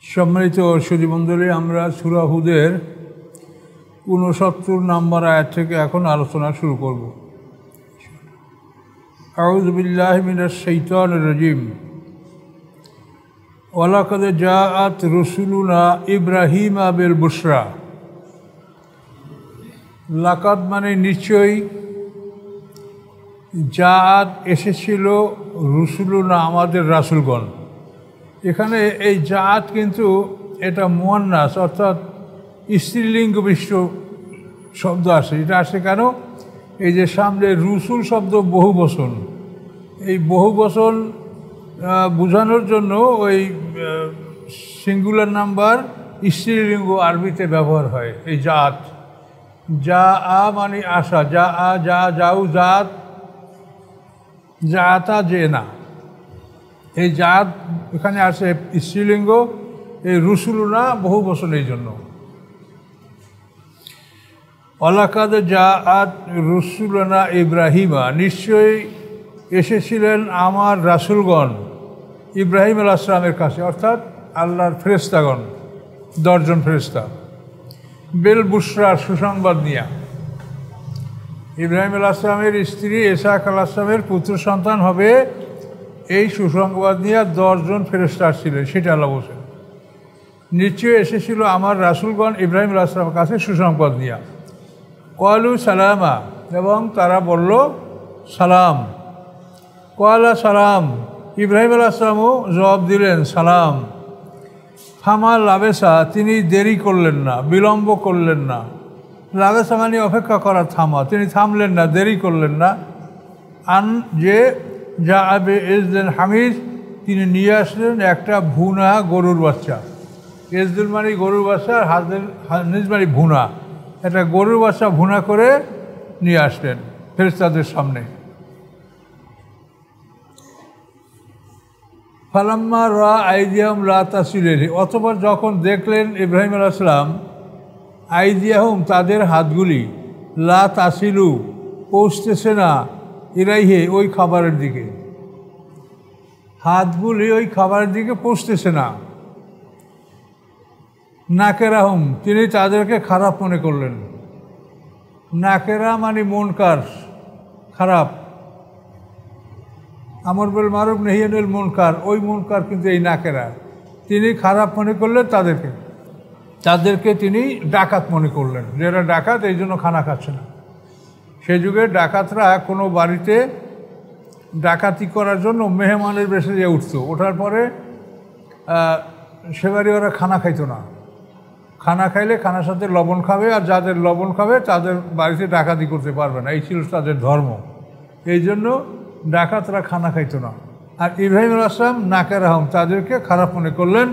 সম্মানিত সুধীমণ্ডলী, আমরা সূরা হুদের ৬৯ নম্বর আয়াত থেকে এখন আলোচনা শুরু করব। আউযু বিল্লাহি মিনাশ শাইতানির রাজিম। ওয়ালাকাদ জাআত রুসুলুনা ইব্রাহিমা বিল বুশরা। লাকাদ মানে নিশ্চয়ই, জাআত এসেছিল রুসুলুনা আমাদের রাসূলগণ। এখানে এই জাআত কিন্তু এটা মুয়ান্নাস অর্থাৎ স্ত্রীলিঙ্গ মিশ্র শব্দ আসে। এটা আসে কেন? এই যে সামনে রুসুল শব্দ বহু বচন, এই বহু বচন বোঝানোর জন্য ওই সিঙ্গুলার নাম্বার স্ত্রীলিঙ্গ আরবিতে ব্যবহার হয়। এই জাত, যা আ মানে আসা, যা আ যা যাও জাত, জাতা যে না, এই জাত এখানে আসে স্ত্রীলিঙ্গ, এই রুসুলুনা বহু বচন। এই জন্য ওয়ালাকাদ জাআত রুসুলুনা ইব্রাহিমা, নিশ্চয়ই এসেছিলেন আমার রাসূলগণ ইব্রাহিম আলাইহিস সালামের কাছে, অর্থাৎ আল্লাহর ফেরেশতাগণ, 10 জন ফেরেশতা, বিল বুশরা সুসংবাদ নিয়া। ইব্রাহিম আলাইহিস সালামের স্ত্রী ইসহাক আলাইহিস সালামের পুত্র সন্তান হবে, এই সুসংবাদ নিয়ে 10 জন ফেরেশতা আসছিলেন, সেটা আল্লাহ বলছেন। নিশ্চয়ই এসেছিল আমার রাসূলগণ ইব্রাহিম আলাইহিস সালামের কাছে সুসংবাদ নিয়া। ক্বালু সালামা, এবং তারা বলল সালাম। ক্বালা সালাম, ইব্রাহিম আলাইহিস সালামও জবাব দিলেন সালাম। ফামা লাবেসা, তিনি দেরি করলেন না, বিলম্ব করলেন না। লাবেসা মানে অপেক্ষা করা, থামা, তিনি থামলেন না, দেরি করলেন না। আন যে যা আবে এজদেন হামিদ, তিনি নিয়ে আসলেন একটা ভুনা গরুর বাচ্চা। এজদুল মানে গরুর বাচ্চা, আর হানিজ মানে ভুনা, একটা গরুর বাচ্চা ভুনা করে নিয়ে আসলেন ফেরেশতাদের সামনে। ফালাম্মা রা আইদিয়াহুম লা তাসিলু ইলাইহি, অতঃপর যখন দেখলেন ইব্রাহিম আলাইহিস সালাম আইদিয়াহুম তাদের হাতগুলি, লা তাসিলু পৌঁছতেছে না, ইলাইহি ওই খাবারের দিকে, হাতগুলি ওই খাবারের দিকে পৌঁছতেছে না। নাকেরাহুম, তিনি তাদেরকে খারাপ মনে করলেন। নাকেরা মানে মুনকার, খারাপ। আমর বিল মারুফ নাহি আনিল মুনকার, ওই মুনকার কিন্তু এই নাকেরা। তিনি খারাপ মনে করলেন তাদেরকে তিনি ডাকাত মনে করলেন, যারা ডাকাত এই জন্য খানা খাচ্ছে না। সেই যুগে ডাকাতরা কোনো বাড়িতে ডাকাতি করার জন্য মেহমানের বেশে যে উঠতো, ওঠার পরে সে বাড়ি ওরা খানা খাইতো না। খানা খাইলে খানার সাথে লবণ খাবে, আর যাদের লবণ খাবে তাদের বাড়িতে ডাকাতি করতে পারবে না, এই ছিল তাদের ধর্ম। এই জন্য ডাকাতরা খানা খাইতো না। আর ইব্রাহিম আলাইহিস সালাম নাকেরাহুম, তাদেরকে খারাপ মনে করলেন,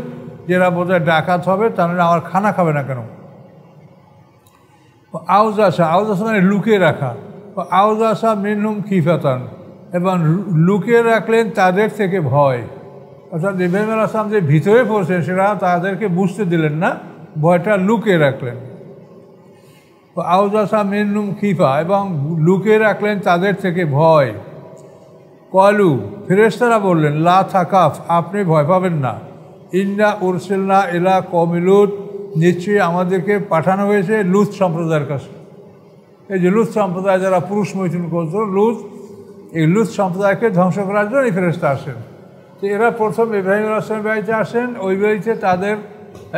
যারা বোধহয় ডাকাত হবে, তাহলে আমার খানা খাবে না কেন। আউজাসা, আউজাসা মানে লুকিয়ে রাখা। আউজাসা মিনহুম খিফাতান, এবং লুকিয়ে রাখলেন তাদের থেকে ভয়। অর্থাৎ ইব্রাহিম আলাইহিস সালাম যে ভিতরে পড়ছেন সেটা তাদেরকে বুঝতে দিলেন না, ভয়টা লুকিয়ে রাখলেন। আউজাসা মিনহুম খিফা, এবং লুকিয়ে রাখলেন তাদের থেকে ভয়। ক্বালু, ফেরেশতারা বললেন লা তাখাফ, আপনি ভয় পাবেন না। ইন্না উরসিলনা ইলা কওমি লূত, নিশ্চয়ই আমাদেরকে পাঠানো হয়েছে লূত সম্প্রদায়ের কাছে। এই যে লূত সম্প্রদায় যারা পুরুষ মৈথুন করত, লূত, এই লূত সম্প্রদায়কে ধ্বংস করার জন্য এই ফেরেশতা আসেন। তো এরা প্রথম ইব্রাহিম আলাইহিস সালামের বাড়িতে আসেন, ওই বাড়িতে তাদের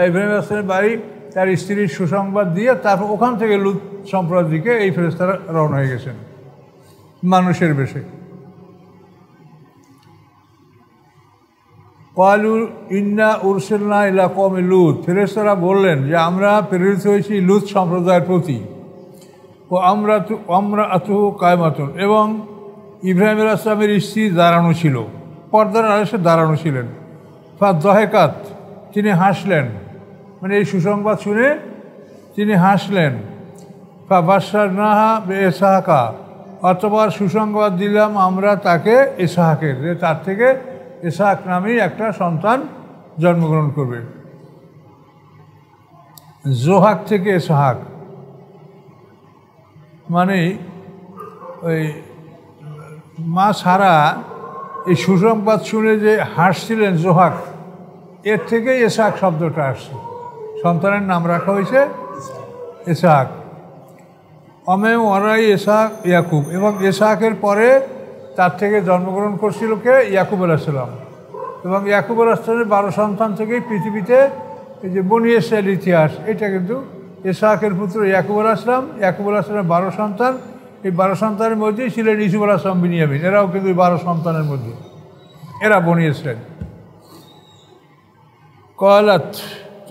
ইব্রাহিম আলাইহিস সালামের বাড়ি তার স্ত্রীর সুসংবাদ দিয়ে তারপর ওখান থেকে লূত সম্প্রদায়ের দিকে এই ফেরেশতারা রওনা হয়ে গেছেন মানুষের বেশে। ক্বালু ইন্না উরসিলনা ইলা কওমি লূত, ফেরেশতারা বললেন যে আমরা প্রেরিত হয়েছি লূত সম্প্রদায়ের প্রতি। ও আমরাতুহু কায়মাতুন, এবং ইব্রাহিম আলাইহিস সালামের স্ত্রী দাঁড়ানো ছিল, পর্দার আড়ালে দাঁড়ানো ছিলেন। ফাদহাকাত, তিনি হাসলেন, মানে এই সুসংবাদ শুনে তিনি হাসলেন। ফাবাশশারনাহা বিইসহাকা, অতঃপর সুসংবাদ দিলাম আমরা তাকে ইসহাকের, যে তার থেকে ইসহাক নামেই একটা সন্তান জন্মগ্রহণ করবে। জোহাক থেকে ইসহাক মানে ওই মা সারা এই সুসংবাদ শুনে যে হাসছিলেন জোহাক, এর থেকে ইসহাক শব্দটা আসছে, সন্তানের নাম রাখা হয়েছে ইসহাক। অমে ওয়ারাই ইসহাক ইয়াকুব, এবং ইসহাকের পরে তার থেকে জন্মগ্রহণ করছিল কে? ইয়াকুব আলাইহিস সালাম। এবং ইয়াকুব আলাইহিস সালামের 12 সন্তান থেকেই পৃথিবীতে এই যে বনী ইসরাইল ইতিহাস, এটা কিন্তু ইসহাকের পুত্র ইয়াকুব আলাইহিস সালাম। ইয়াকুব আলাইহিস সালামের 12 সন্তান, এই 12 সন্তানের মধ্যেই ছিলেন ইউসুফ আলাইহিস সালাম, বিনিয়ামিন, এরাও কিন্তু 12 সন্তানের মধ্যে, এরা বনী ইসরাইল। কলাত,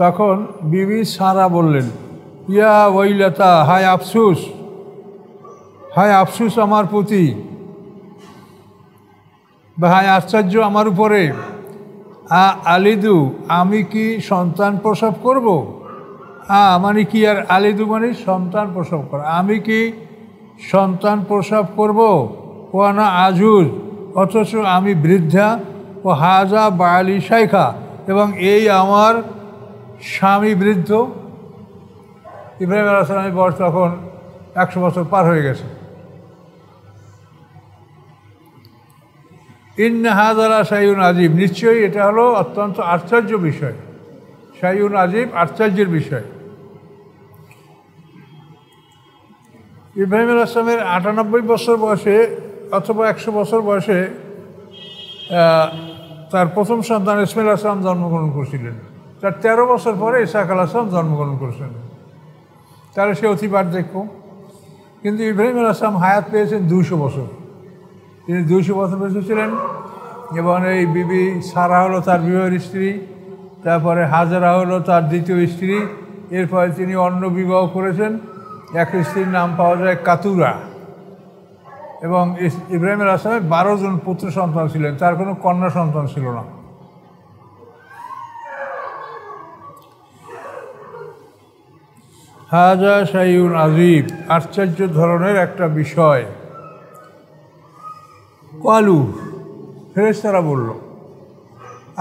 তখন বিবি সারা বললেন, ইয়া ওয়াইলাতা, হায় আফসুস, হায় আফসুস আমার প্রতি, বা হায় আশ্চর্য আমার উপরে, আলিদু, আমি কি সন্তান প্রসব করব? মানে কি? আর আলিদু মানে সন্তান প্রসব করা, আমি কি সন্তান প্রসব করব? ওয়ানা আজুজ, অথচ আমি বৃদ্ধা, ও হাজা বায়ালি শাইখা, এবং এই আমার স্বামী বৃদ্ধ। ইব্রাহিম আলাইহিস সালামের বয়স তখন 100 বছর পার হয়ে গেছে। ইন্না হাযালা শাইউন আযীব, নিশ্চয়ই এটা হলো অত্যন্ত আশ্চর্য বিষয়। শাইউন আযীব, আশ্চর্যের বিষয়। ইব্রাহিম আলাইহিস সালামের 98 বছর বয়সে অথবা 100 বছর বয়সে তার প্রথম সন্তান ইসমাঈল আলাইহিস সালাম জন্মগ্রহণ করেছিলেন। তার 13 বছর পরে ইসহাক আলাইহিস সালাম জন্মগ্রহণ করেছেন। তাহলে সে অতি বার্ধক্য। কিন্তু ইব্রাহিম আলাইহিস সালাম হায়াত পেয়েছেন 200 বছর। তিনি 200 বছর বেঁচে ছিলেন। এবং এই বিবি সারা হলো তার বিবাহের স্ত্রী, তারপরে হাজেরা হলো তার দ্বিতীয় স্ত্রী। এরপরে তিনি অন্য বিবাহ করেছেন, এক স্ত্রীর নাম পাওয়া যায় কাতুরা। এবং ইব্রাহিম আলাইহিস সালামের 12 জন পুত্র সন্তান ছিলেন, তার কোনো কন্যা সন্তান ছিল না। হাজা শাইউন আযীব, আশ্চর্য ধরনের একটা বিষয়। কালু, ফেরেশতারা বলল,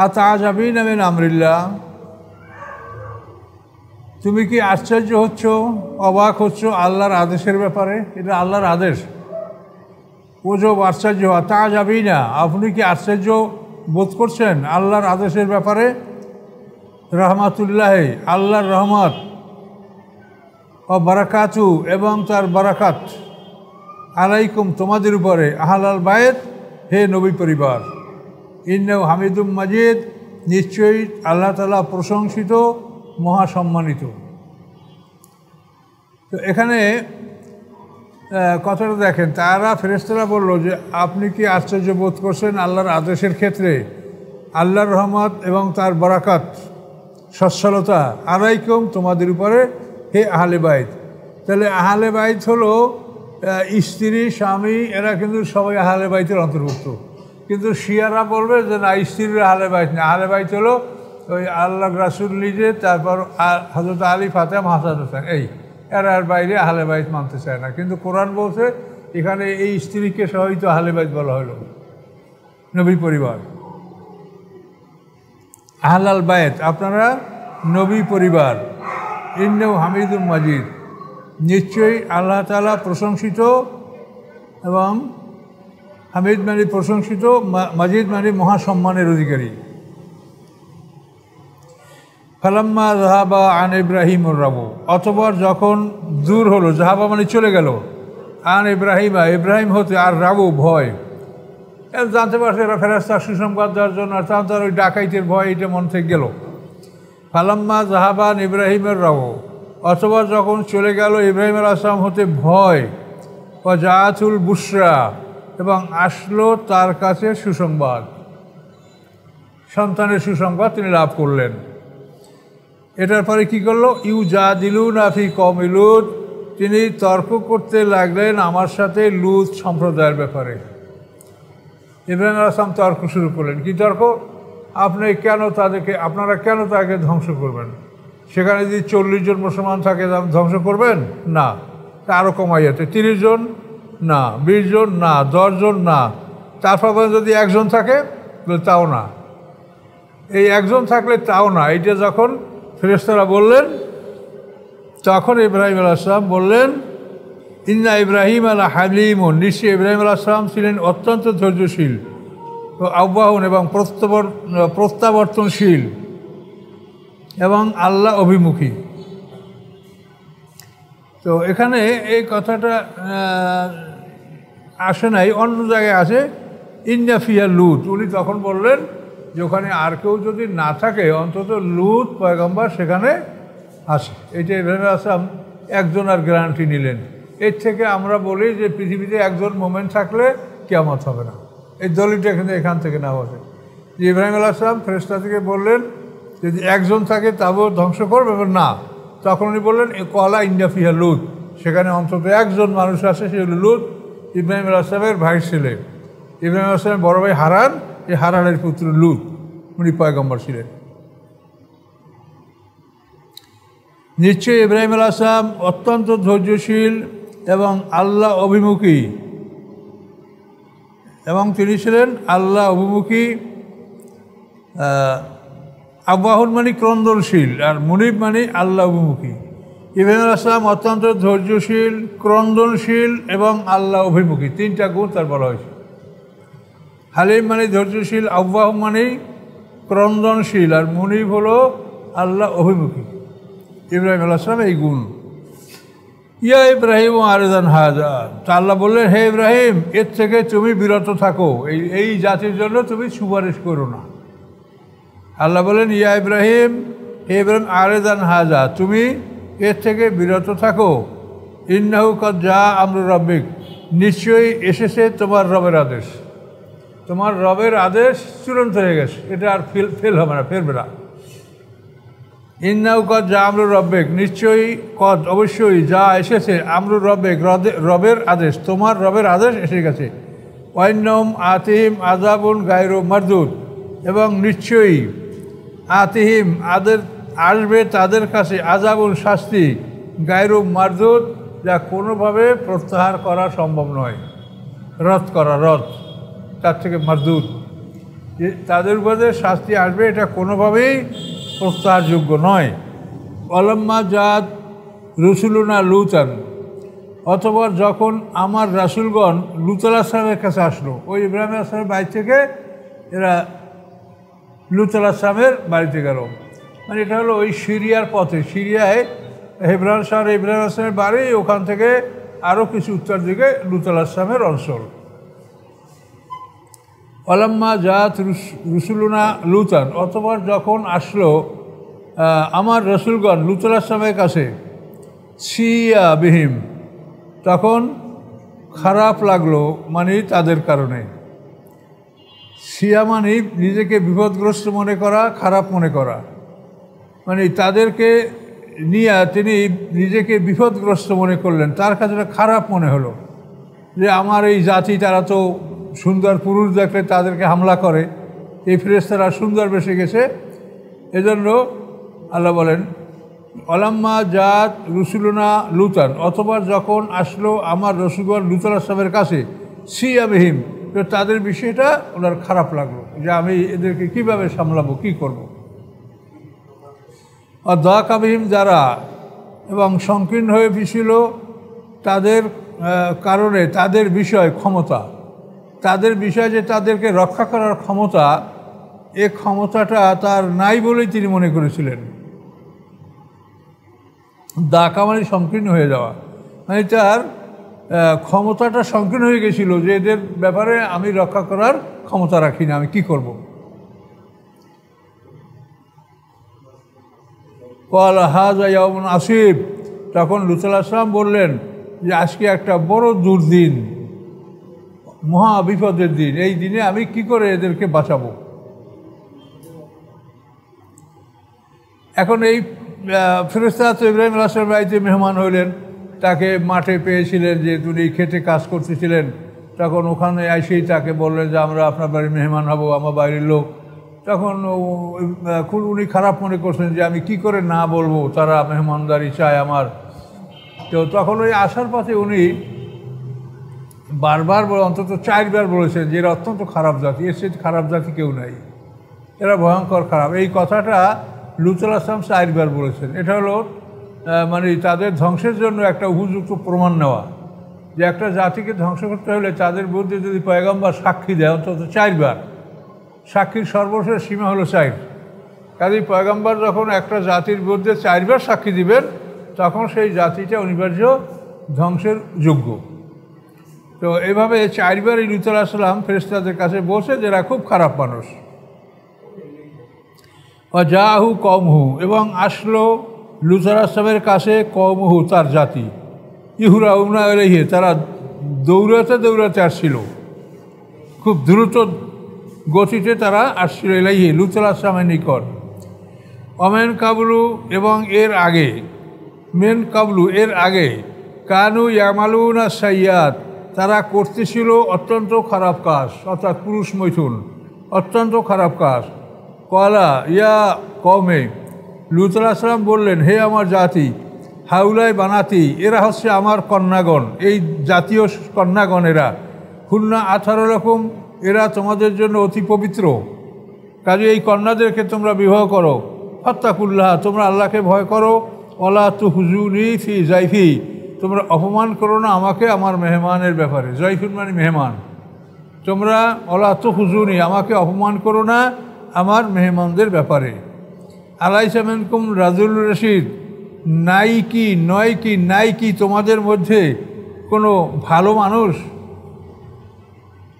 আতাআজাবিনা মিন আমরিল্লাহ, তুমি কি আশ্চর্য হচ্ছ, অবাক হচ্ছ আল্লাহর আদেশের ব্যাপারে? এটা আল্লাহর আদেশ। ওজব, আশ্চর্য, আতাআজাবিনা, আপনি কি আশ্চর্য বোধ করছেন আল্লাহর আদেশের ব্যাপারে? রহমাতুল্লাহি, আল্লাহর রহমত, ও বারাকাতু, এবং তার বারাকাত, আলাইকুম, তোমাদের উপরে, আহলাল বায়ত, হে নবী পরিবার, ইন্নাহু হামিদুম মাজিদ, নিশ্চয়ই আল্লাহ তাআলা প্রশংসিত, মহাসম্মানিত। তো এখানে কথাটা দেখেন, তারা ফেরেশতারা বলল যে আপনি কি আশ্চর্য বোধ করছেন আল্লাহর আদেশের ক্ষেত্রে? আল্লাহর রহমত এবং তার বারাকাত, সচ্ছলতা, আলাইকুম, তোমাদের উপরে, হে আহলে বাইত। তাহলে আহলে বাইত হলো স্ত্রী, স্বামী, এরা কিন্তু সবাই আহলে বাইতের অন্তর্ভুক্ত। কিন্তু শিয়ারা বলবে যে না, স্ত্রীর আহলে বাইত না, আহলে বাইত হলো ওই আল্লাহ রাসূল নিজে, তারপর হযরত আলী, ফাতেমা, হাসান, হোসেন, এর বাইরে আহলে বাইত মানতে চায় না। কিন্তু কোরআন বলছে এখানে এই স্ত্রীকে সহিত আহলে বাইত বলা হলো, নবী পরিবার, আহলাল বাইত, আপনারা নবী পরিবার। ইন্নাহু হামিদুম মাজিদ, নিশ্চয়ই আল্লাহ তাআলা প্রশংসিত, এবং হামিদ মানে প্রশংসিত, মাজিদ মানে মহাসম্মানের অধিকারী। ফালাম্মা যাহাবা আন ইব্রাহিমুর রাবু, অতঃপর যখন দূর হলো, যাহাবা মানে চলে গেল, আন ইব্রাহিমা, ইব্রাহিম হতে, আর রাবু ভয়। জানতে পারছে এরা ফেরেশতা সুসংবাদ দেওয়ার জন্য, আর তার ওই ডাকাইতের ভয় এটা মন থেকে গেল। ফালাম্মা যাহাবা আন ইব্রাহিমের রাবু, অথবা যখন চলে গেল ইব্রাহিম আলাইহিস সালাম হতে ভয়, ও জাআতুল বুশরা, এবং আসলো তার কাছে সুসংবাদ, সন্তানের সুসংবাদ তিনি লাভ করলেন। এটার পরে কী করলো? ইউজাদিলুনা ফি কওমি লূত, তিনি তর্ক করতে লাগলেন আমার সাথে লূত সম্প্রদায়ের ব্যাপারে। ইব্রাহিম আলাইহিস সালাম তর্ক শুরু করলেন। কী তর্ক? আপনারা কেন তাকে ধ্বংস করবেন? সেখানে যদি 40 জন মুসলমান থাকে ধ্বংস করবেন না, তা আরও কমাইয়াতে 30 জন না, 20 জন না, 10 জন না, তারপর যদি একজন থাকে তাও না, এই একজন থাকলে তাও না। এইটা যখন ফেরেশতারা বললেন, তখন ইব্রাহিম আলাইহিস সালাম বললেন, ইন্না ইব্রাহিম আলা হালিমুন, নিশ্চয়ই ইব্রাহিম আলাইহিস সালাম ছিলেন অত্যন্ত ধৈর্যশীল, ও আহ্বাহন এবং প্রত্যাবর্তনশীল, এবং আল্লাহ অভিমুখী। তো এখানে এই কথাটা আসে নাই, অন্য জায়গায় আছে ইন্না ফিহা লুত। উনি তখন বললেন যে ওখানে আর কেউ যদি না থাকে অন্তত লুত পয়গম্বর সেখানে আসে। এটা ইব্রাহিম আসলাম একজন আর গ্যারান্টি নিলেন। এর থেকে আমরা বলি যে পৃথিবীতে একজন মোমেন্ট থাকলে কিয়ামত হবে না। এই দলিলটা এখান থেকে না বসে যে ইব্রাহিম আসলাম ফেরেশতা থেকে বললেন যদি একজন থাকে তাও ধ্বংস করবে, না। তখন উনি বললেন কলা ইন্না ফিহা লুত, সেখানে অন্তত একজন মানুষ আছে, সে হল লুত, ইব্রাহিম আসলামের ভাই ছেলে। ইব্রাহিম আসলামের বড় ভাই হারান, এই হারানের পুত্র লুত, উনি পয়গম্বর ছিলেন। নিশ্চয়ই ইব্রাহিম আসলাম অত্যন্ত ধৈর্যশীল এবং আল্লাহ অভিমুখী, এবং তিনি ছিলেন আল্লাহ অভিমুখী। আবাহুল মানে ক্রন্দনশীল, আর মুনিব মানে আল্লাহ অভিমুখী। ইব্রাহিম আসলাম অত্যন্ত ধৈর্যশীল, ক্রন্দনশীল এবং আল্লাহ অভিমুখী, তিনটা গুণ তার বলা হয়েছে। হালিম মানে ধৈর্যশীল, আব্বাহ মানে ক্রন্দনশীল, আর মুনিব হলো আল্লাহ অভিমুখী। ইব্রাহিম আসলাম এই গুণ। ইয়া ইব্রাহিম আরেদান হাজা, তা আল্লাহ বললেন হে ইব্রাহিম এর থেকে তুমি বিরত থাকো, এই জাতির জন্য তুমি সুপারিশ করো না। আল্লাহ বলেন ইয়া ইব্রাহিম, হে ইব্রাহিম আরেদান হাজা, তুমি এর থেকে বিরত থাকো। ইন্নাহু কদ জা আমরু রাব্বিক, নিশ্চয়ই এসেছে তোমার রবের আদেশ। তোমার রবের আদেশ চূড়ান্ত হয়ে গেছে, এটা আর ফেল হবে না, ফেরবে না। ইন্নাহু কদ জা আমরু রাব্বিক, নিশ্চয়ই কদ অবশ্যই যা এসেছে আমরু রাব্বিক, রবের আদেশ, তোমার রবের আদেশ এসে গেছে। ওয়াইন্নাহুম আতিহিম আযাবুন গায়রু মারদুদ, এবং নিশ্চয়ই আতিহিম আসবে তাদের কাছে আযাবুন শাস্তি, গায়রু মারদুদ যা কোনোভাবে প্রত্যাহার করা সম্ভব নয়, রদ করা, রদ তার থেকে মারদুদ, তাদের উপরে শাস্তি আসবে এটা কোনোভাবেই প্রত্যাহারযোগ্য নয়। ওয়ালাম্মা জাত রসুলুনা লুতান, অথবা যখন আমার রাসূলগণ লূত আলাইহিস সালামের কাছে আসলো, ওই ইব্রাহিম আলাইহিস সালামের বাড়ি থেকে এরা লূত আলাইহিস সালামের বাড়িতে গেল। মানে এটা হলো ওই সিরিয়ার পথে, সিরিয়ায় হেবরন শহরে ইব্রাহিম আলাইহিস সালামের বাড়ি, ওখান থেকে আরও কিছু উত্তর দিকে লূত আলাইহিস সালামের অঞ্চল। ওয়ালাম্মা জাত রসুলুনা লুতান, অথবা যখন আসলো আমার রসুলগণ লূত আলাইহিস সালামের কাছে, সিয়া বিহিম, তখন খারাপ লাগলো, মানে তাদের কারণে। সিয়া মানে নিজেকে বিপদগ্রস্ত মনে করা, খারাপ মনে করা, মানে তাদেরকে নিয়ে তিনি নিজেকে বিপদগ্রস্ত মনে করলেন, তার কাছে খারাপ মনে হলো যে আমার এই জাতি, তারা তো সুন্দর পুরুষ দেখলে তাদেরকে হামলা করে, এই ফেরেশতারা সুন্দর বেশে গেছে। এজন্য আল্লাহ বলেন ওয়ালাম্মা জাত রসুলুনা লুতান, অথবা যখন আসলো আমার রসুলগণ লূত আলাইহিস সালামের কাছে, সিয়া বিহিম, তো তাদের বিষয়টা ওনার খারাপ লাগলো যে আমি এদেরকে কিভাবে সামলাবো, কি করব। আর দাকা বিহিম, যারা এবং সংকীর্ণ হয়ে পিছিল তাদের কারণে, তাদের বিষয় ক্ষমতা, তাদের বিষয় যে তাদেরকে রক্ষা করার ক্ষমতা, এ ক্ষমতাটা তার নাই বলেই তিনি মনে করেছিলেন। দাকা মানে সংকীর্ণ হয়ে যাওয়া, মানে তার ক্ষমতাটা সংকীর্ণ হয়ে গেছিল যে এদের ব্যাপারে আমি রক্ষা করার ক্ষমতা রাখি না, আমি কি করব। ক্বাল হাযা ইয়াউমুন আসিব, তখন লূত আলাইহিস সালাম বললেন যে আজকে একটা বড় দুর্দিন, মহা বিপদের দিন, এই দিনে আমি কি করে এদেরকে বাঁচাবো। এখন এই ফেরেশতা তো ইব্রাহিম আলাইহিস সালামের বাড়িতে মেহমান হইলেন, তাকে মাঠে পেয়েছিলেন, যে তিনি খেতে কাজ করতেছিলেন, তখন ওখানে এসেই তাকে বললেন যে আমরা আপনার বাড়ির মেহমান হব, আমার বাড়ির লোক। তখন খুব উনি খারাপ মনে করছেন যে আমি কি করে না বলবো, তারা মেহমানদারি চায় আমার। তো তখন ওই আসার পথে উনি বারবার অন্তত 4 বার বলেছেন যে এরা অত্যন্ত খারাপ জাতি, এর চেয়ে খারাপ জাতি কেউ নাই, এরা ভয়ঙ্কর খারাপ। এই কথাটা লূত আলাইহিস সালাম 4 বার বলেছেন। এটা হলো মানে তাদের ধ্বংসের জন্য একটা উপযুক্ত প্রমাণ নেওয়া, যে একটা জাতিকে ধ্বংস করতে হলে তাদের বিরুদ্ধে যদি পয়গম্বর সাক্ষী দেয় অন্তত 4 বার, সাক্ষীর সর্বশেষ সীমা হলো 4। কাজেই পয়গম্বর যখন একটা জাতির বিরুদ্ধে 4 বার সাক্ষী দিবেন তখন সেই জাতিটা অনিবার্য ধ্বংসের যোগ্য। তো এইভাবে 4 বার লূত আলাইহিস সালাম ফেরেশতাদের কাছে বসে যারা খুব খারাপ মানুষ। জাহু কওমহু, এবং আসলো লূত আলাইহিস সালামের কাছে কওমহু তার জাতি, ইহুরাউনা ইলাইহি, তারা দৌড়াতে দৌড়াতে আসছিল, খুব দ্রুত গতিতে তারা আসছিল ইলাইহি লূত আলাইহিস সালামের নিকট। অমেন কাবলু, এবং এর আগে, মেন কাবলু এর আগে, কানু ইয়ামালুনা সাইয়াত, তারা করতেছিল অত্যন্ত খারাপ কাজ, অর্থাৎ পুরুষ মৈথুন, অত্যন্ত খারাপ কাজ। কলা ইয়া কওমে, লূত আলাইহিস সালাম বললেন, হে আমার জাতি, হাউলাই বানাতি, এরা হচ্ছে আমার কন্যাগণ, এই জাতীয় কন্যাগণ এরা, হুন্না 18 রকম, এরা তোমাদের জন্য অতি পবিত্র, কাজে এই কন্যাদেরকে তোমরা বিবাহ করো। ফাত্তাকুল্লাহ, তোমরা আল্লাহকে ভয় করো। ওয়ালা তুহজুনি ফি জাইফি, তোমরা অপমান করো না আমাকে আমার মেহমানের ব্যাপারে। জাইফুন মানে মেহমান। তোমরা ওয়ালা তুহজুনি, আমাকে অপমান করো না আমার মেহমানদের ব্যাপারে। আলাইসা মিনকুম রাজুল রশিদ, নাই কি তোমাদের মধ্যে কোনো ভালো মানুষ,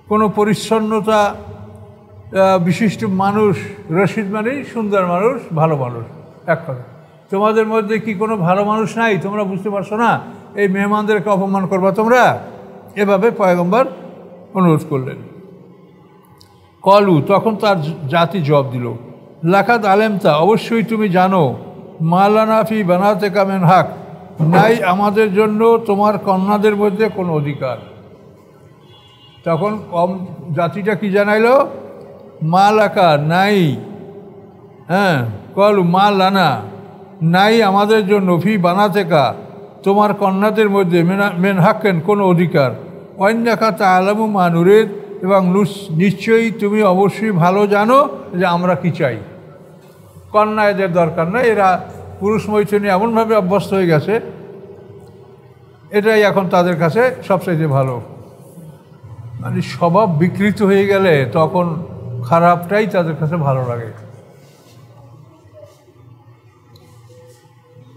কোনো পরিচ্ছন্নতা বিশিষ্ট মানুষ। রশিদ মানে সুন্দর মানুষ, ভালো মানুষ। এক কথা, তোমাদের মধ্যে কি কোনো ভালো মানুষ নাই? তোমরা বুঝতে পারছো না এই মেহমানদেরকে অপমান করবা তোমরা? এভাবে পয়গম্বর অনুরোধ করলেন। কলু, তখন তার জাতি জবাব দিল, লাকাদ আলেমতা, অবশ্যই তুমি জানো, মালানাফি বানাতে কামেন হাক, নাই আমাদের জন্য তোমার কন্যাদের মধ্যে কোনো অধিকার। তখন কম জাতিটা কি জানাইল? মা লাকা, নাই, হ্যাঁ, কলু মা লানা, নাই আমাদের জন্য, ফি বানাতেকা, তোমার কন্যাদের মধ্যে, মেন হাক্কেন, কোনো অধিকার। অন্যাকা তা আলামু মানুরেদ, এবং নিশ্চয়ই তুমি অবশ্যই ভালো জানো যে আমরা কি চাই। কন্যা এদের দরকার না, এরা পুরুষ মৈথুনে এমনভাবে অভ্যস্ত হয়ে গেছে, এটাই এখন তাদের কাছে সবচাইতে ভালো। মানে স্বভাব বিকৃত হয়ে গেলে তখন খারাপটাই তাদের কাছে ভালো লাগে।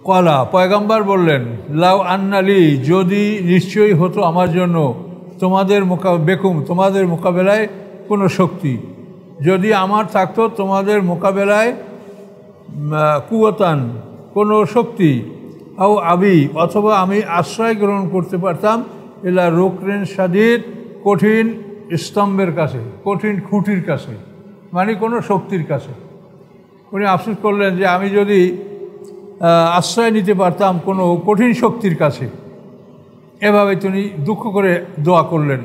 কলা, পয়গম্বর বললেন, লাউ আন্নালি, যদি নিশ্চয়ই হতো আমার জন্য, তোমাদের তোমাদের মোকাবেলায় কোনো শক্তি, যদি আমার থাকতো তোমাদের মোকাবেলায় কুওয়াতান, কোনো শক্তি, আও আবি, অথবা আমি আশ্রয় গ্রহণ করতে পারতাম, এলা রোকরেন সাদিদ, কঠিন স্তম্ভের কাছে, কঠিন খুঁটির কাছে, মানে কোনো শক্তির কাছে। উনি আফসোস করলেন যে আমি যদি আশ্রয় নিতে পারতাম কোনো কঠিন শক্তির কাছে। এভাবে তিনি দুঃখ করে দোয়া করলেন।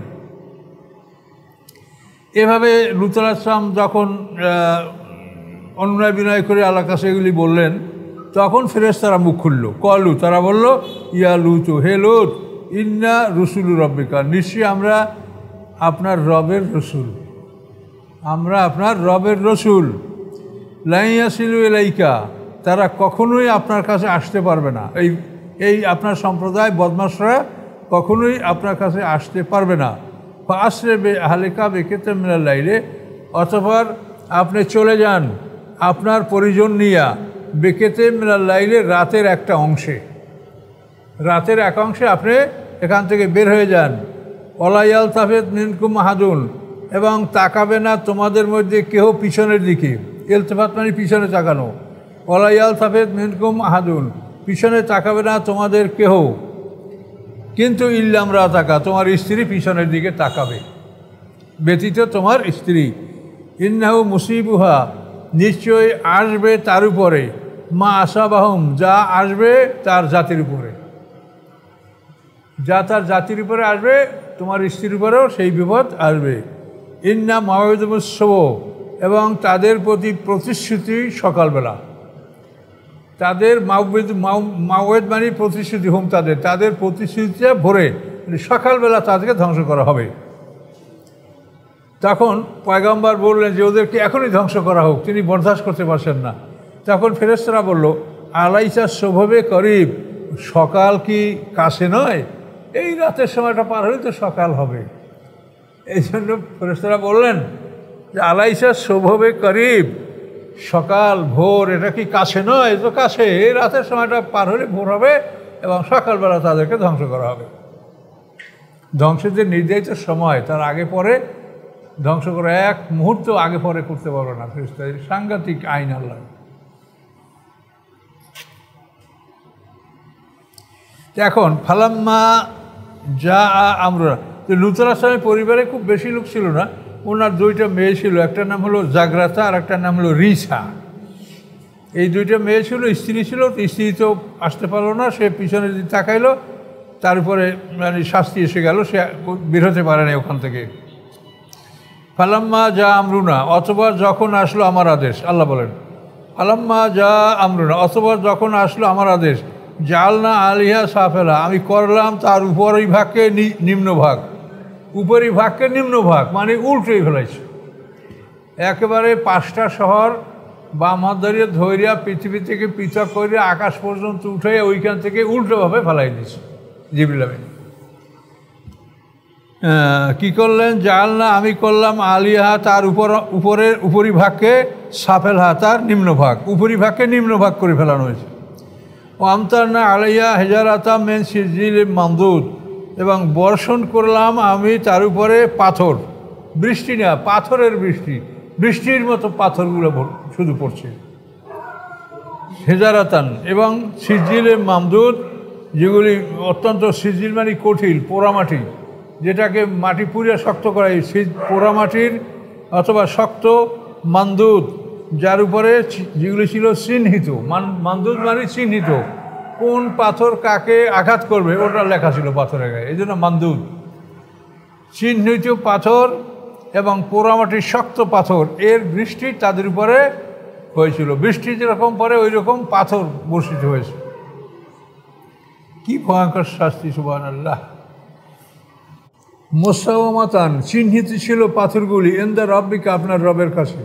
এভাবে লূত আলাইহিস সালাম যখন অনুনয় বিনয় করে আল্লাহর কাছে এগুলি বললেন, তখন ফেরেশতারা মুখ খুলল। কলু, তারা বলল, ইয়া লূত, হে লূত, ইন্না রসুলুর রব্বিকা, নিশ্চয়ই আমরা আপনার রবের রসুল, আমরা আপনার রবের রসুল। লা ইয়াসিলু ইলাইকা, তারা কখনোই আপনার কাছে আসতে পারবে না। এই আপনার সম্প্রদায় বদমাশরা কখনোই আপনার কাছে আসতে পারবে না। ফাসরে বে আহলিকা বিকিতা মিনাল লাইলে, অতঃপর আপনি চলে যান আপনার পরিজন নিয়া, বিকিতা মিনাল লাইলে, রাতের একটা অংশে, রাতের এক অংশে আপনি এখান থেকে বের হয়ে যান। ওয়ালা ইয়ালতাফিত মিনকুম আহাদুন, এবং তাকাবে না তোমাদের মধ্যে কেহ পিছনের দিকে। ইলতিফাত মানে পিছনে তাকানো। ওয়ালা ইয়ালতাফিত মিনকুম আহাদুন, পিছনে তাকাবে না তোমাদের কেহ, কিন্তু ইল্লা ইমরাতাকা, তোমার স্ত্রী পিছনের দিকে তাকাবে, ব্যতীত তোমার স্ত্রী। ইন্নাহু মুসিবুহা, নিশ্চয়ই আসবে তার উপরে, মা আসাবাহুম, যা আসবে তার জাতির উপরে, যা তার জাতির উপরে আসবে, তোমার স্ত্রীর উপরেও সেই বিপদ আসবে। ইন্না মাওয়াইদুস, এবং তাদের প্রতি প্রতিশ্রুতি সকালবেলা, তাদের মাওয়েদ মানে প্রতিশ্রুতি, হোম তাদের প্রতিশ্রুতিতে ভরে, সকালবেলা তাদেরকে ধ্বংস করা হবে। তখন পয়গম্বর বললেন যে ওদেরকে এখনই ধ্বংস করা হোক, তিনি বরদাস্ত করতে পারছেন না। তখন ফেরেশতারা বলল, আলাইসা শোভবে করিব, সকাল কি কাছে নয়? এই রাতের সময়টা পার হলে তো সকাল হবে। এই জন্য ফেরেশতারা বললেন যে আলাইসা শোভবে করিব, সকাল ভোর এটা কি কাছে নয়? এ তো কাছে, এই রাতের সময়টা পার হলে ভোর হবে এবং সকালবেলা তাদেরকে ধ্বংস করা হবে। ধ্বংসের যে নির্ধারিত সময় তার আগে পরে ধ্বংস করা, এক মুহূর্ত আগে পরে করতে পারবে না ফেরেশতা। সাংঘাতিক আইন আল্লাহ। এখন ফালাম্মা যা আমরা, লূত আলাইহিস সালামের পরিবারে খুব বেশি লোক ছিল না। ওনার দুইটা মেয়ে ছিল, একটার নাম হলো জাগ্রাতা আর একটার নাম হলো রিসা। এই দুইটা মেয়ে ছিল, স্ত্রী ছিল। স্ত্রী তো আসতে পারলো না, সে পিছনে দিকে তাকাইলো, তার উপরে মানে শাস্তি এসে গেল, সে বের হতে পারে না ওখান থেকে। ফালাম্মা যা আমরুনা, অথবা যখন আসলো আমার আদেশ। আল্লাহ বলেন ফালাম্মা যা আমরুনা, অথবা যখন আসলো আমার আদেশ, জালনা আলিহা সাফেলা, আমি করলাম তার উপরি ভাগকে নিম্নভাগ। উপরি ভাগকে নিম্নভাগ মানে উল্টোই ফেলাইছে। একেবারে 5টা শহর বাম হাত ধরিয়ে ধৈর্যা পৃথিবী থেকে পৃথক করে আকাশ পর্যন্ত উঠে ওইখান থেকে উল্টোভাবে ফেলাই দিয়েছে জিবরিল আমিন। কী করলেন? জালনা, আমি করলাম আলিহা তার উপরের উপরিভাগকে সাফেলহা তার নিম্নভাগ, উপরিভাগকে নিম্নভাগ করে ফেলানো হয়েছে। ও আমতারনা আলাইয়া হেজারাতা মেন সিজিল মামদুদ, এবং বর্ষণ করলাম আমি তার উপরে পাথর, বৃষ্টি না, পাথরের বৃষ্টি, বৃষ্টির মতো পাথরগুলো শুধু পড়ছে। হেজারাতান, এবং সিজিলে মামদুদ, যেগুলি অত্যন্ত সিজিল মানে কঠিন পোড়ামাটি, যেটাকে মাটি পুড়িয়ে শক্ত করা, এই পোড়ামাটির অথবা শক্ত মামদুদ, যার উপরে যেগুলি ছিল চিহ্নিত। মামদুদ মানে চিহ্নিত, কোন পাথর কাকে আঘাত করবে ওটা লেখা ছিল পাথরের গায়ে, এই জন্য মামদুদ। চিহ্নিত পাথর এবং পোড়ামাটির শক্ত পাথর, এর বৃষ্টি তাদের উপরে হয়েছিল। বৃষ্টি যেরকম পরে ওই রকম পাথর বর্ষিত হয়েছে। কি ভয়ঙ্কর শাস্তি, সুবহানাল্লাহ। মুসাওয়ামাতান, চিহ্নিত ছিল পাথরগুলি, ইনদা রাব্বিকা, আপনার রবের কাছে।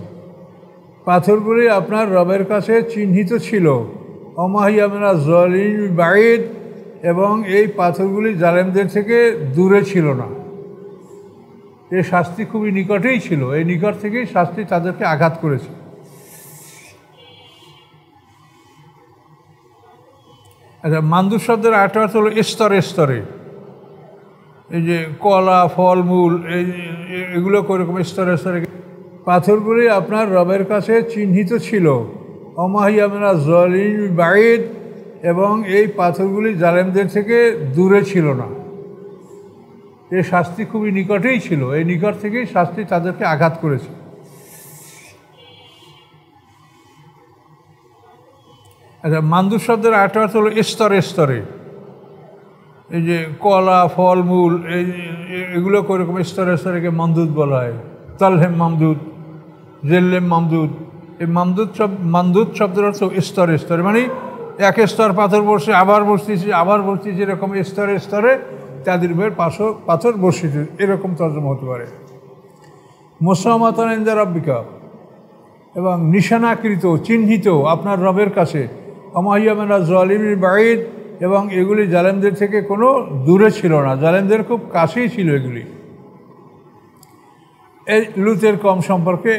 পাথরগুলি আপনার রবের কাছে চিহ্নিত ছিল। অমাহিয়া মিনা যালিম বাঈদ, এবং এই পাথরগুলি জালেমদের থেকে দূরে ছিল না। এই শাস্তি খুবই নিকটেই ছিল, এই নিকট থেকেই শাস্তি তাদেরকে আঘাত করেছে। আচ্ছা, মামদুদ শব্দের আরেকটা অর্থ হলো স্তরে স্তরে। এই যে কলা, ফলমূল, এগুলো কোরকম স্তরে স্তরে। পাথরগুলি আপনার রবের কাছে চিহ্নিত ছিল। অমাহিয়া মিনা যালিম বাঈদ, এবং এই পাথরগুলি জালেমদের থেকে দূরে ছিল না। এই শাস্তি খুবই নিকটেই ছিল, এই নিকট থেকেই শাস্তি তাদেরকে আঘাত করেছে। আচ্ছা, মামদুদ শব্দের আরেকটা অর্থ হলো স্তরে স্তরে। এই যে কলা, ফলমূল, এগুলো কোরকম স্তরে স্তরেকে মামদুদ বলা হয়। তালহেম মামদুদ, জেল্লেম মামদুদ। এই মামদুদ শব্দের অর্থ স্তরে স্তরে, মানে এক স্তর পাথর বসে আবার বসতেছি, আবার বসতেছি, এরকম স্তরে স্তরে তাদের উপর পাথর বর্ষিত, এরকম তর্জমা হতে পারে। মুসাওয়ামাতান ইনদা রাব্বিকা, এবং নিশানাকৃত, চিহ্নিত আপনার রবের কাছে। অমাহিয়া মিনা যালিম বাঈদ, এবং এগুলি জালেমদের থেকে কোনো দূরে ছিল না, জালেমদের খুব কাছেই ছিল এগুলি। এই লুতের কম সম্পর্কে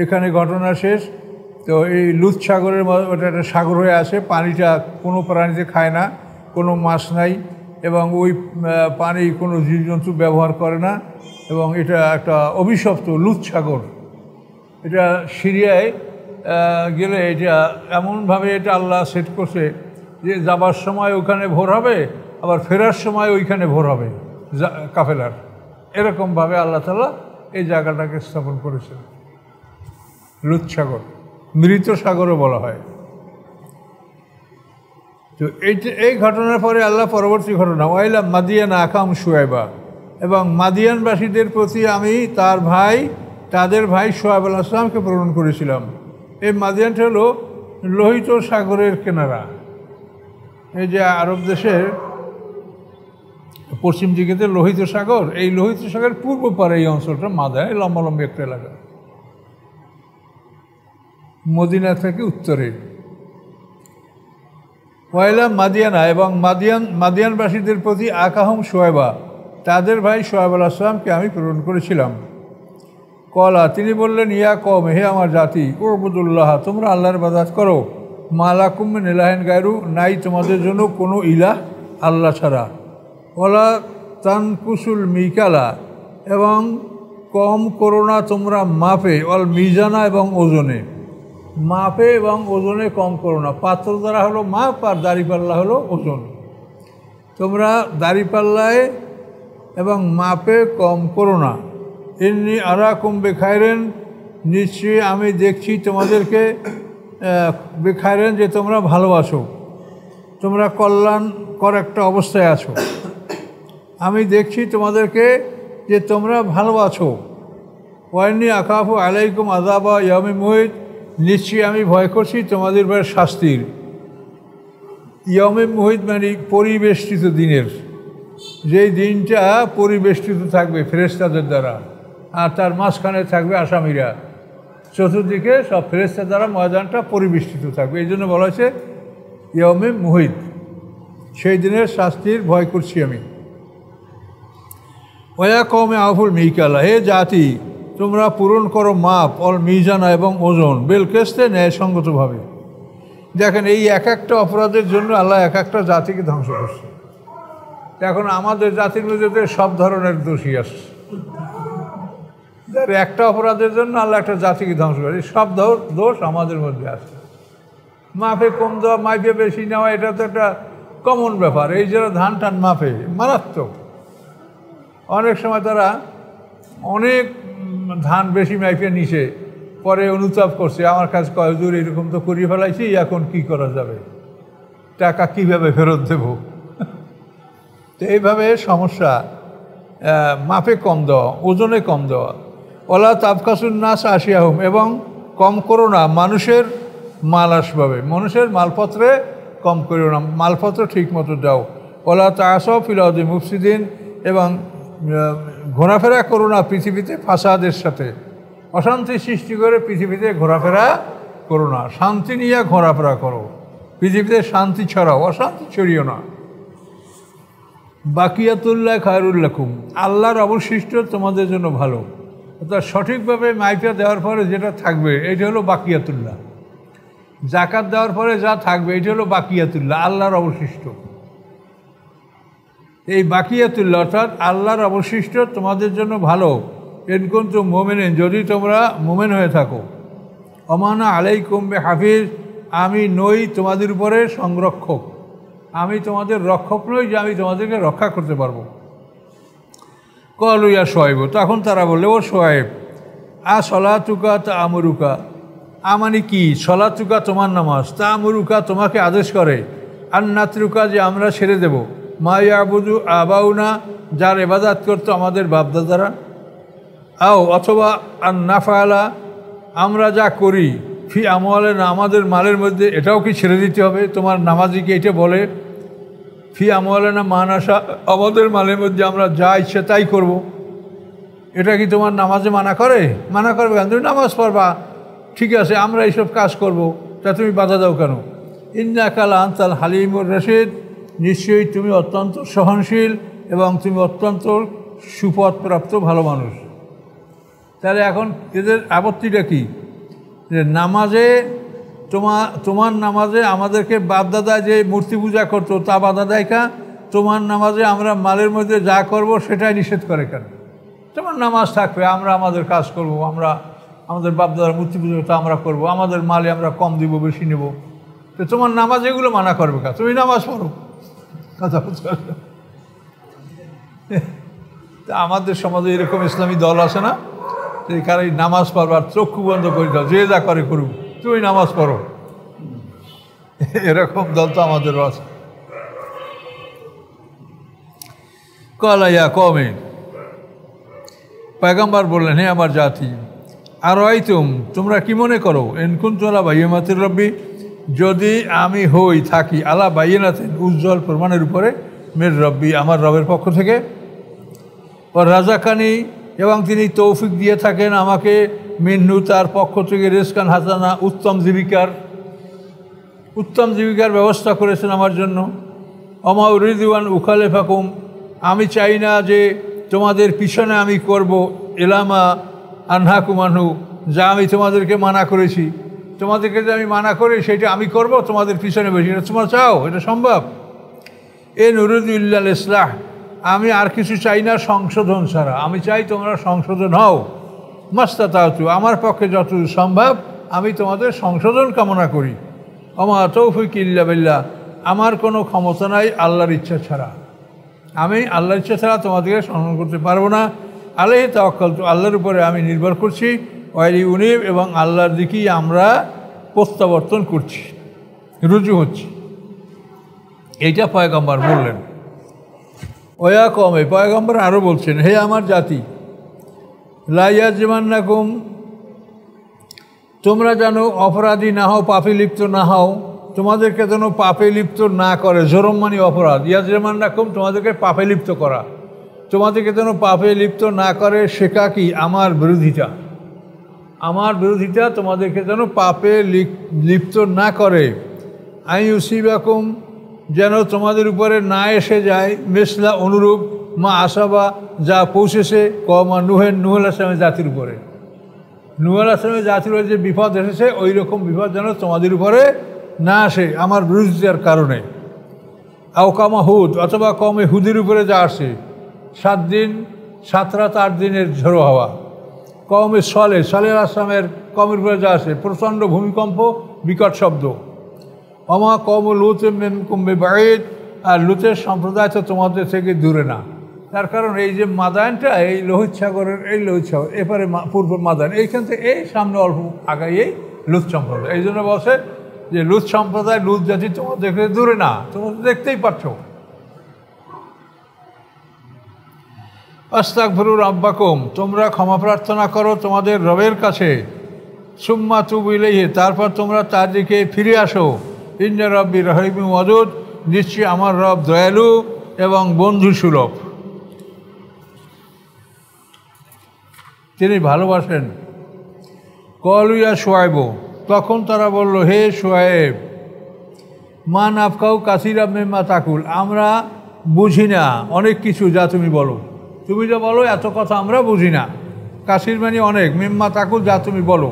এখানে ঘটনা শেষ। তো এই লুত সাগরের ওটা একটা সাগর হয়ে আসে, পানিটা কোনো প্রাণীতে খায় না, কোনো মাছ নাই, এবং ওই পানি কোনো জীবজন্তু ব্যবহার করে না, এবং এটা একটা অভিশপ্ত লুত সাগর। এটা সিরিয়ায় গেলে এটা এমনভাবে এটা আল্লাহ সেট করছে যে যাবার সময় ওখানে ভোর হবে, আবার ফেরার সময় ওইখানে ভোর হবে কাফেলার। এরকমভাবে আল্লাহ তাআলা এই জায়গাটাকে স্থাপন করেছেন। লুত সাগর, মৃত সাগরও বলা হয়। তো এই ঘটনার পরে আল্লাহ পরবর্তী ঘটনা, ওয়াইলা মাদিয়ান আকাম শুয়াইবা, এবং মাদিয়ানবাসীদের প্রতি আমি তাদের ভাই শুয়াইব আলাইহিস সালামকে প্রেরণ করেছিলাম। এই মাদিয়ানটা হলো লোহিত সাগরের কিনারা। এই যে আরব দেশের পশ্চিম দিকেতে লোহিত সাগর, এই লোহিত সাগরের পূর্ব পারে এই অঞ্চলটা মাদিয়ান, লম্বালম্বী একটা এলাকা, মদিনা থেকে উত্তরে। ওয়াইলা মাদিয়ানা, এবং মাদিয়ানবাসীদের প্রতি আকাহম শুয়াইবা, তাদের ভাই শুয়াইব আলাইহিস সালামকে আমি প্রেরণ করেছিলাম। কলা তিনি বললেন ইয়া কম হে আমার জাতি উবুদুল্লাহ তোমরা আল্লাহর ইবাদত করো মালাকুম মিন ইলাহিন গায়রু নাই তোমাদের জন্য কোনো ইলাহ আল্লাহ ছাড়া ওয়ালা তানকুসুল মিকালা এবং কম করো না তোমরা মাপে অল মিজানা এবং ওজনে মাপে এবং ওজনে কম করো না পাত্র দ্বারা হলো মাপ আর দাড়িপাল্লা হলো ওজন তোমরা দাড়িপাল্লায় এবং মাপে কম করো না ইন্নী আরাকুম বেখায়রেন নিশ্চয়ই আমি দেখছি তোমাদেরকে বেখায়রেন যে তোমরা ভালোবাসো তোমরা কল্যাণকর একটা অবস্থায় আছো আমি দেখছি তোমাদেরকে যে তোমরা ভালোবাসো ওয়াইনি আকাফু আলাইকুম আযাবা ইয়াউমিন মুহিত নিশ্চয়ই আমি ভয় করছি তোমাদের উপর শাস্তির ইয়াউমিন মুহিত মানে পরিবেষ্টিত দিনের যেই দিনটা পরিবেষ্টিত থাকবে ফেরেশতাদের দ্বারা আর তার মাঝখানে থাকবে আসামিরা চতুর্দিকে সব ফেরেশতার দ্বারা ময়দানটা পরিবেষ্টিত থাকবে এই জন্য বলা হয়েছে ইয়াউমিন মুহিত সেই দিনের শাস্তির ভয় করছি আমি ওয়া কওমে আফুল মিকালা হে জাতি তোমরা পূরণ করো মাপ অল মিজানা এবং ওজন বেলকেস্তে ন্যায়সঙ্গতভাবে দেখেন এই এক একটা অপরাধের জন্য আল্লাহ এক একটা জাতিকে ধ্বংস করছে এখন আমাদের জাতির মধ্যে সব ধরনের দোষী আসছে একটা অপরাধের জন্য আল্লাহ একটা জাতিকে ধ্বংস করে সব দোষ আমাদের মধ্যে আসে মাপে কম দেওয়া মাপে বেশি নেওয়া এটা তো একটা কমন ব্যাপার এই যারা ধান টান মাপে মারাত্মক অনেক সময় তারা অনেক ধান বেশি মাইপে নিছে পরে অনুতাপ করছে আমার কাছে কয় হুজুর এরকম তো করিয়ে ফেলাইছি এখন কি করা যাবে টাকা কীভাবে ফেরত দেব তো এইভাবে সমস্যা মাপে কম দেওয়া ওজনে কম দেওয়া ওলা তাবকাসুন নাস আসিয়াহুম এবং কম করো না মানুষের মাল আসবাবে মানুষের মালপত্রে কম করো না মালপত্র ঠিক মতো দাও ওলা তাসও ফিলাউদ্দিন মুফসিদিন এবং ঘোরাফেরা করো না পৃথিবীতে ফাসাদের সাথে অশান্তি সৃষ্টি করে পৃথিবীতে ঘোরাফেরা করো না শান্তি নিয়ে ঘোরাফেরা করো পৃথিবীতে শান্তি ছড়াও অশান্তি ছড়িও না বাকিয়াতুল্লাহ খায়রুল্লাকুম আল্লাহর অবশিষ্ট তোমাদের জন্য ভালো অর্থাৎ সঠিকভাবে মাইপা দেওয়ার পরে যেটা থাকবে এইটা হলো বাকিয়াতুল্লাহ জাকাত দেওয়ার পরে যা থাকবে এইটা হলো বাকিয়াতুল্লাহ আল্লাহর অবশিষ্ট এই বাকিয়াতুল্লাহ অর্থাৎ আল্লাহর অবশিষ্ট তোমাদের জন্য ভালো এনকুন্তু মোমেনেন যদি তোমরা মোমেন হয়ে থাকো অমানা আলাইকুম বে হাফিজ আমি নই তোমাদের উপরে সংরক্ষক আমি তোমাদের রক্ষক নই যে আমি তোমাদেরকে রক্ষা করতে পারবো কলু ইয়া সোয়েব তখন তারা বললে ও সোয়েব সলাতুকা তা আমরুকা আমানি কি সলাতুকা তোমার নামাজ তা আমরুকা তোমাকে আদেশ করে আর নাতরুকা যে আমরা ছেড়ে দেব মা ইয়াবুদু আবাউনা যার ইবাদত করতো আমাদের বাপদাদারা অথবা আর নাফালা আমরা যা করি ফি আমলে না আমাদের মালের মধ্যে এটাও কি ছেড়ে দিতে হবে তোমার নামাজিকে এটা বলে ফি আমলে না মান আসা আমাদের মালের মধ্যে আমরা যা ইচ্ছে তাই করব এটা কি তোমার নামাজে মানা করে মানা করবে কেন তুমি নামাজ পড়বা ঠিক আছে আমরা এইসব কাজ করব তা তুমি বাধা দাও কেন ইন্নাকাল আনতাল হালিমুর রশিদ নিশ্চয়ই তুমি অত্যন্ত সহনশীল এবং তুমি অত্যন্ত সুপথপ্রাপ্ত ভালো মানুষ তাহলে এখন এদের আপত্তিটা কী যে নামাজে তোমার নামাজে আমাদেরকে বাপদাদা যে মূর্তি পূজা করতো তা বাধা দেয় কা তোমার নামাজে আমরা মালের মধ্যে যা করব সেটাই নিষেধ করে কেন তোমার নামাজ থাকবে আমরা আমাদের কাজ করব আমরা আমাদের বাপদাদার মূর্তি পুজো তা আমরা করব আমাদের মালে আমরা কম দিব বেশি নেব তো তোমার নামাজ এগুলো মানা করবে কা তুমি নামাজ পড়ো কথা বলতে তা আমাদের সমাজে এরকম ইসলামী দল আছে না এই কারণে নামাজ পড়বার চক্ষু বন্ধ করে দাও যে যা করে করুক তুমি নামাজ পড়ো এরকম দল তো আমাদেরও আছে কলাইয়া কমে পয়গম্বর বললেন হে আমার জাতি আর তোমরা কি মনে করো এনকুন্তলা বাইয়ামাতির রব্বি যদি আমি হই থাকি আলা বাইয়ানাতেন উজ্জ্বল প্রমাণের উপরে মের রব্বি আমার রবের পক্ষ থেকে ও রাজাকানি এবং তিনি তৌফিক দিয়ে থাকেন আমাকে মিন্নু তার পক্ষ থেকে রেজকান হাসানা উত্তম জীবিকার ব্যবস্থা করেছেন আমার জন্য অমা উরিদিওয়ান উখালে ফাকুম আমি চাই না যে তোমাদের পিছনে আমি করব এলামা আনহাকুমানহু, যা আমি তোমাদেরকে মানা করেছি, তোমাদেরকে যে আমি মানা করি সেটা আমি করব তোমাদের পিছনে বেশি, এটা তোমরা চাও? এটা সম্ভব? এ নুরুদুল্লাল ইসলাহ, আমি আর কিছু চাই না সংশোধন ছাড়া, আমি চাই তোমরা সংশোধন হও। মাস্তাতাতু, আমার পক্ষে যত সম্ভব আমি তোমাদের সংশোধন কামনা করি। আমা তৌফিক ইল্লা বিল্লাহ, আমার কোনো ক্ষমতা নাই আল্লাহর ইচ্ছা ছাড়া, আমি আল্লাহর ইচ্ছা ছাড়া তোমাদেরকে সংশোধন করতে পারবো না। আলাইহি তাওয়াক্কালতু, আল্লাহর উপরে আমি নির্ভর করছি। ওয়াইলি উনিব, এবং আল্লাহর দিকেই আমরা প্রত্যাবর্তন করছি, রুজু হচ্ছি। এইটা পয়গম্বর বললেন। ওয়া কওমে, পয়গম্বর আরও বলছেন, হে আমার জাতি, লা ইয়াজরিমান্নাকুম, তোমরা যেন অপরাধী না হও, পাপে লিপ্ত না হও, তোমাদেরকে যেন পাপে লিপ্ত না করে। জরম মানে অপরাধ, ইয়াজরিমান্নাকুম তোমাদেরকে পাপে লিপ্ত করা, তোমাদেরকে যেন পাপে লিপ্ত না করে। শেখা কি? আমার বিরোধিতা, আমার বিরোধিতা তোমাদেরকে যেন পাপে লিপ্ত না করে। আইয়ুসিবাকুম, যেন তোমাদের উপরে না এসে যায়, মিসলা অনুরূপ, মা আসাবা, যা পৌঁছেছে কওমা নূহের, নূহ আলাইহিস সালামের জাতির উপরে। নূহ আলাইহিস সালামের জাতির উপরে যে বিপদ এসেছে ওই রকম বিপদ যেন তোমাদের উপরে না আসে আমার বিরোধিতার কারণে। আওকামা হুদ, অথবা কমে হুদের উপরে যা আসে, 7 দিন 7 রাত 8 দিনের ঝোড়ো হাওয়া। কওমে সালেহ, সালেহ আলাইহিস সালামের কমের উপরে যা আসে, প্রচণ্ড ভূমিকম্প, বিকট শব্দ। আমা কওম লূত মিনকুম বিবাঈদ, আর লূতের সম্প্রদায় তো তোমাদের থেকে দূরে না। তার কারণ এই যে মাদায়নটা, এই লোহিত সাগরের, এই লোহিত সাগর এপারে পূর্ব মাদায়ন, এইখান থেকে এই সামনে অল্প আগাই এই লূত সম্প্রদায়। এই জন্য বলছে যে লূত সম্প্রদায়, লূত জাতি তোমাদের থেকে দূরে না, তোমরা দেখতেই পাচ্ছ। আস্তাগফিরু রাব্বাকুম, তোমরা ক্ষমা প্রার্থনা করো তোমাদের রবের কাছে। সুম্মা তুবু ইলাইহি, তারপর তোমরা তার দিকে ফিরে আসো। ইন্না রাব্বি রহিমুন ওয়াদুদ, নিশ্চয়ই আমার রব দয়ালু এবং বন্ধুসুলভ, তিনি ভালোবাসেন। ক্বালু ইয়া শুআয়ব, তখন তারা বলল, হে শুআয়ব, মা নাফকাহু কাসীরাম মিম্মা তাকুল, আমরা বুঝি না অনেক কিছু যা তুমি বলো, তুমি যা বলো এত কথা আমরা বুঝি না। কাসির মানে অনেক, মিম্মা তাকুল যা তুমি বলো।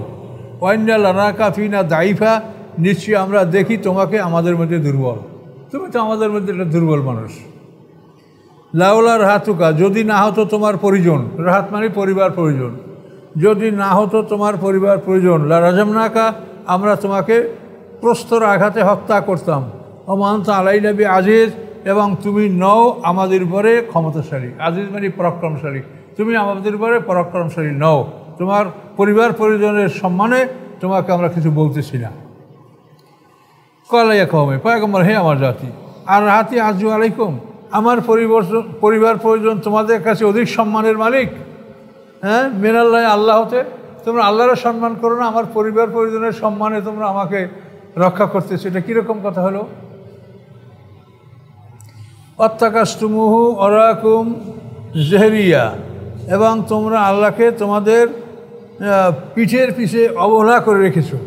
ওয়া ইন্না লানাকা ফিনা দাইফা, নিশ্চয়ই আমরা দেখি তোমাকে আমাদের মধ্যে দুর্বল, তুমি তো আমাদের মধ্যে একটা দুর্বল মানুষ। লাউলা রাহাতুকা, যদি না হতো তোমার পরিজন, রাহাত মানে পরিবার পরিজন, যদি না হতো তোমার পরিবার পরিজন, লা রাজামনাকা, আমরা তোমাকে প্রস্তর আঘাতে হত্যা করতাম। ওমান্তা আলাইনা বি আজিজ, এবং তুমি নও আমাদের উপরে ক্ষমতাশালী। আজিজ মানে পরাক্রমশালী, তুমি আমাদের উপরে পরাক্রমশালী নও, তোমার পরিবার পরিজনের সম্মানে তোমাকে আমরা কিছু বলতেছি না। কলাইয়া কওমে, পয়গম্বর, হে আমার জাতি, আর রাহাতি আজু আলাইকুম, আমার পরিবার পরিজন তোমাদের কাছে অধিক সম্মানের মালিক। হ্যাঁ, মিনাল্লাহ, আল্লাহ হতে, তোমরা আল্লাহর সম্মান করো না, আমার পরিবার পরিজনের সম্মানে তোমরা আমাকে রক্ষা করতেছো, এটা কীরকম কথা হলো? অত্তাকাস্তুমুহু অরাকুম জেহরিয়া, এবং তোমরা আল্লাহকে তোমাদের পিঠের পিছে অবহেলা করে রেখেছো,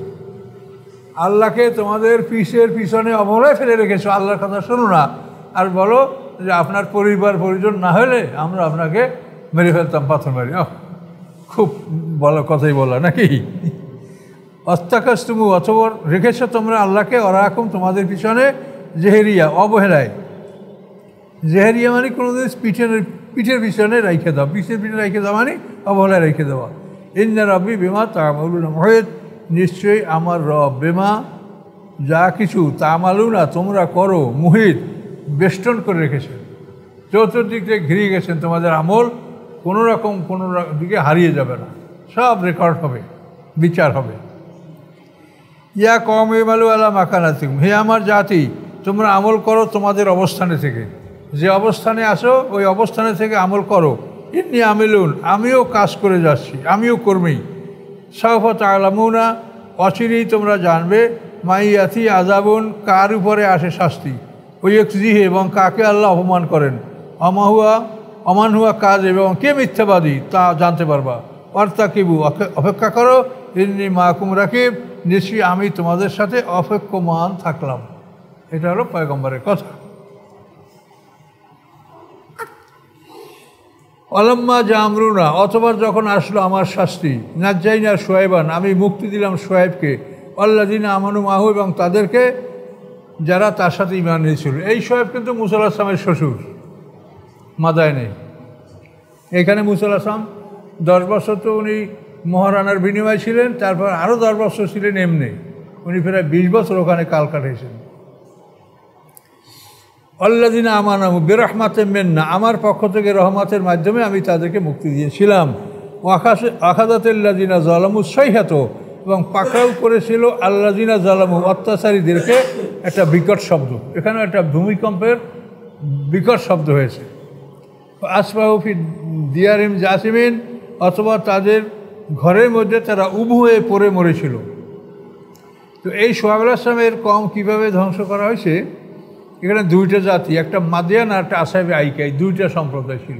আল্লাহকে তোমাদের পিঠের পিছনে অবহেলায় ফেলে রেখেছো, আল্লাহর কথা শোনো না, আর বলো যে আপনার পরিবার পরিজন না হলে আমরা আপনাকে মেরে ফেলতাম, পাথর মারি। খুব বলো কথাই বলা নাকি? অত্যাকাশতুমু, অথবা রেখেছো তোমরা আল্লাহকে অরাকুম তোমাদের পিছনে জেহেরিয়া, অবহেলায়। জেহেরিয়া মানে কোনোদিন পিঠের পিছনে রেখে দাও, পিঠের পিছনে রেখে দেওয়া মানে অবহেলায় রেখে দেওয়া। ইন্না রাব্বি বিমা তা'মালুনা মুহিত, নিশ্চয়ই আমার রব বেমা যা কিছু তা'মালুনা তোমরা করো, মুহিত বেষ্টন করে রেখেছেন, চতুর্দিক থেকে ঘিরে গেছেন তোমাদের আমল, কোনো রকম কোনো দিকে হারিয়ে যাবে না, সব রেকর্ড হবে, বিচার হবে। ইয়া কওমি ইমালু আলা মাকানাতিকুম, হে আমার জাতি, তোমরা আমল করো তোমাদের অবস্থানে থেকে, যে অবস্থানে আসো ওই অবস্থানে থেকে আমল করো। ইন্নী আমিলুন, আমিও কাজ করে যাচ্ছি, আমিও কর্মী। সাওফা তা'লামুনা, অচিরেই তোমরা জানবে, মাইয়াতি আযাবুন, কার উপরে আসে শাস্তি, ওই একজিহে, এবং কাকে আল্লাহ অপমান করেন, অমান হুয়া কাজ, এবং কে মিথ্যাবাদী তা জানতে পারবা। ওয়ারতাকিবু, অপেক্ষা করো, ইন্নী মাকুম রাকিব, নিশ্চয়ই আমি তোমাদের সাথে অপেক্ষমান থাকলাম। এটা হলো পয়গম্বরের কথা। আলাম্মা জামরুনা, অথবা যখন আসলো আমার শাস্তি, নাজ্জাইনা শোয়েবান, আমি মুক্তি দিলাম শোয়েবকে, আল্লাযিনা আমানু মাহু, এবং তাদেরকে যারা তার সাথে ঈমান এনেছিল। এই শোয়েব কিন্তু মূসা আলাইহিস সালামের শ্বশুর, মাদায় নেই। এখানে মূসা আলাইহিস সালাম 10 বছর তো উনি মহারানার বিনিময় ছিলেন, তারপর আরও 10 বছর ছিলেন এমনি, উনি প্রায় 20 বছর ওখানে কাল কাটাইছেন। আল্লাযিনা আমানু বিরহমাতিম মিন্না, আমার পক্ষ থেকে রহমতের মাধ্যমে আমি তাদেরকে মুক্তি দিয়েছিলাম। আখাযাতিল্লাযিনা যালামু সাইহাতু, এবং পাকড়াও করেছিল আল্লাযিনা যালামু, অত্যাচারীদেরকে একটা বিকট শব্দ, এখানে একটা ভূমিকম্পের বিকট শব্দ হয়েছে। আসবাহু ফি দিয়ারিম জাসিমিন, অথবা তাদের ঘরের মধ্যে তারা উবু হয়ে পড়ে মরেছিল। তো এই শুআয়ব আলাইহিস সালামের কওম কীভাবে ধ্বংস করা হয়েছে, এখানে দুইটা জাতি, একটা মাদিয়ান আর একটা আসহাবে আইকা, দুইটা সম্প্রদায় ছিল।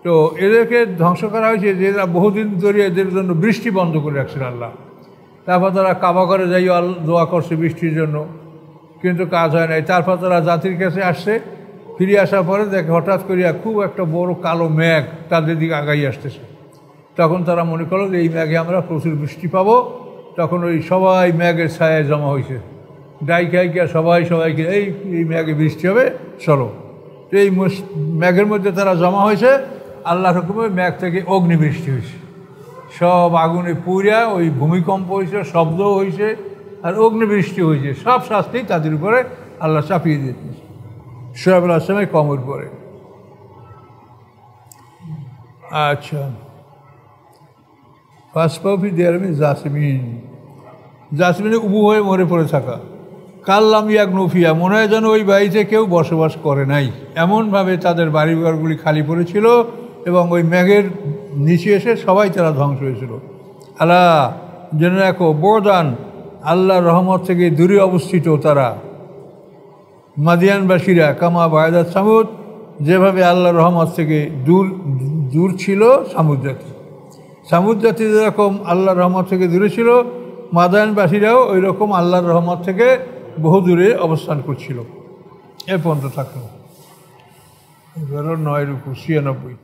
তো এদেরকে ধ্বংস করা হয়েছে যে এরা বহুদিন ধরে এদের জন্য বৃষ্টি বন্ধ করে রাখছিল আল্লাহ। তারপর তারা কাবা করে যাই দোয়া করছে বৃষ্টির জন্য, কিন্তু কাজ হয় নাই। তারপর তারা জাতির কাছে আসছে, ফিরে আসার পরে দেখে হঠাৎ করিয়া খুব একটা বড় কালো মেঘ তাদের দিকে আগাই আসতেছে। তখন তারা মনে করলো যে এই মেঘে আমরা প্রচুর বৃষ্টি পাবো। তখন ওই সবাই মেঘের ছায়ায় জমা হয়েছে, ডাইকাইকা সবাইকে এই মেঘে বৃষ্টি হবে, চলো। তো এই মেঘের মধ্যে তারা জমা হয়েছে, আল্লাহর হুকুমে মেঘ থেকে অগ্নিবৃষ্টি হয়েছে, সব আগুনে পুড়িয়া, ওই ভূমিকম্প হয়েছে, শব্দ হয়েছে, আর অগ্নিবৃষ্টি হয়েছে। সব শাস্তি তাদের উপরে আল্লাহ চাপিয়ে দিয়েছে শুআয়ব আলাইহিস সালামের কওমের উপরে। আচ্ছা, ফাসবাহু ফি দিয়ারিম জাসিমিন, জাসমিনে উবু হয়ে মরে পড়ে থাকা। কাল্লাম ইয়াগনু ফিহা, মনে হয় যেন ওই বাড়িতে কেউ বসবাস করে নাই, এমনভাবে তাদের বাড়িঘরগুলি খালি পড়েছিল, এবং ওই মেঘের নিচে এসে সবাই তারা ধ্বংস হয়েছিল। আল্লাহ জেনে রাখো, বরদান, আল্লাহর রহমত থেকে দূরে অবস্থিত তারা, মাদিয়ানবাসীরা, কামা বায়দাত সামুদ, যেভাবে আল্লাহর রহমত থেকে দূর ছিল সামুদ জাতি। সামুদ জাতি যেরকম আল্লাহর রহমত থেকে দূরে ছিল, মাদায়ানবাসীরাও ওই রকম আল্লাহর রহমত থেকে বহু দূরে অবস্থান করছিল। এ পর্যন্ত থাকলো 9 রুকু 96।